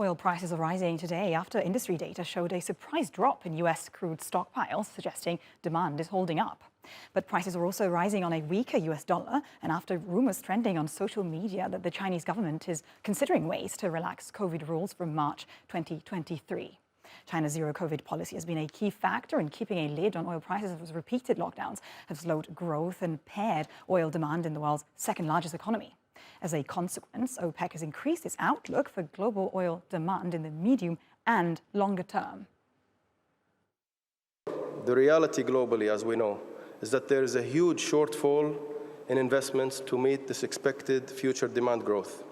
Oil prices are rising today after industry data showed a surprise drop in US crude stockpiles, suggesting demand is holding up. But prices are also rising on a weaker US dollar, and after rumors trending on social media that the Chinese government is considering ways to relax COVID rules from March 2023. China's zero-COVID policy has been a key factor in keeping a lid on oil prices as repeated lockdowns have slowed growth and pared oil demand in the world's second-largest economy. As a consequence, OPEC has increased its outlook for global oil demand in the medium and longer term. The reality globally, as we know, is that there is a huge shortfall in investments to meet this expected future demand growth.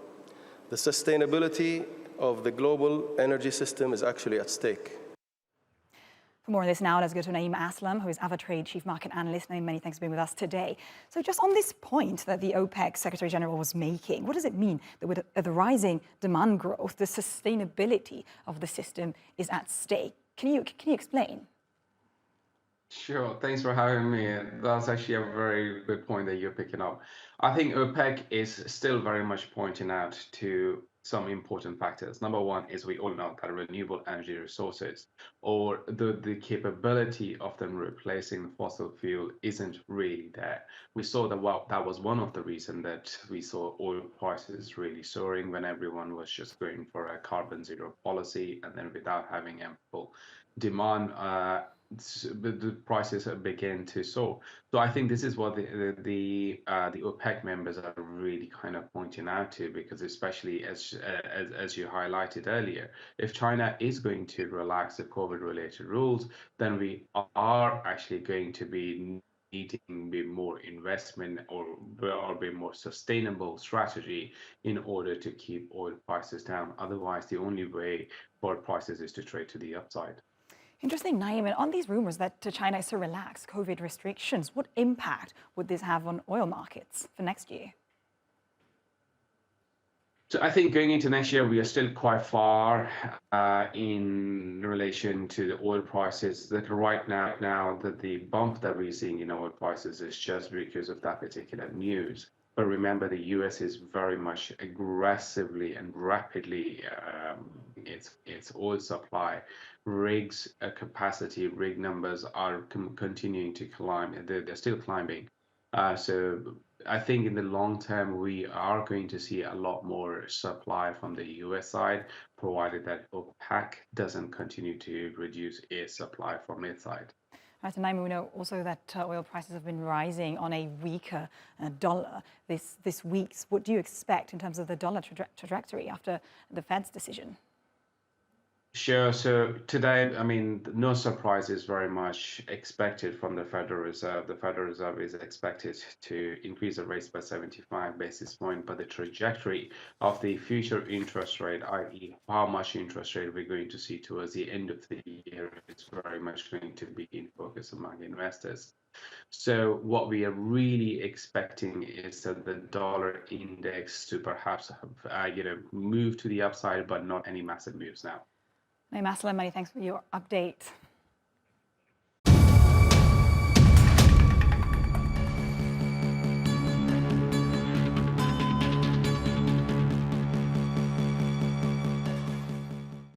The sustainability of the global energy system is actually at stake. For more on this now, let's go to Naeem Aslam, who is AvaTrade Chief Market Analyst. Naeem, many thanks for being with us today. So just on this point that the OPEC Secretary General was making, what does it mean that with the rising demand growth, the sustainability of the system is at stake? Can you explain? Sure. Thanks for having me. That's actually a very good point that you're picking up. I think OPEC is still very much pointing out to some important factors. Number one is we all know that renewable energy resources or the capability of them replacing the fossil fuel isn't really there. We saw that that was one of the reasons that we saw oil prices really soaring when everyone was just going for a carbon zero policy, and then without having ample demand, the prices began to soar. So I think this is what the OPEC members are really kind of pointing out to, because especially as you highlighted earlier, if China is going to relax the COVID-related rules, then we are actually going to be needing be more investment or be more sustainable strategy in order to keep oil prices down. Otherwise, the only way for prices is to trade to the upside. Interesting, Naeem. And on these rumors that China is to relax COVID restrictions, what impact would this have on oil markets for next year? So I think going into next year, we are still quite far in relation to the oil prices. That right now that the bump that we're seeing in oil prices is just because of that particular news. But remember, the US is very much aggressively and rapidly its oil supply. Rigs capacity, rig numbers are continuing to climb. They're still climbing. So I think in the long term, we are going to see a lot more supply from the US side, provided that OPEC doesn't continue to reduce its supply from its side. Right, and Naeem, we know also that oil prices have been rising on a weaker dollar this week. What do you expect in terms of the dollar trajectory after the Fed's decision? Sure. So today, I mean, no surprises very much expected from the Federal Reserve. The Federal Reserve is expected to increase the rates by 75 basis points, but the trajectory of the future interest rate, i.e. how much interest rate we're going to see towards the end of the year, is very much going to be in focus among investors. So what we are really expecting is that the dollar index to perhaps move to the upside, but not any massive moves now. Naeem Aslam, many thanks for your update.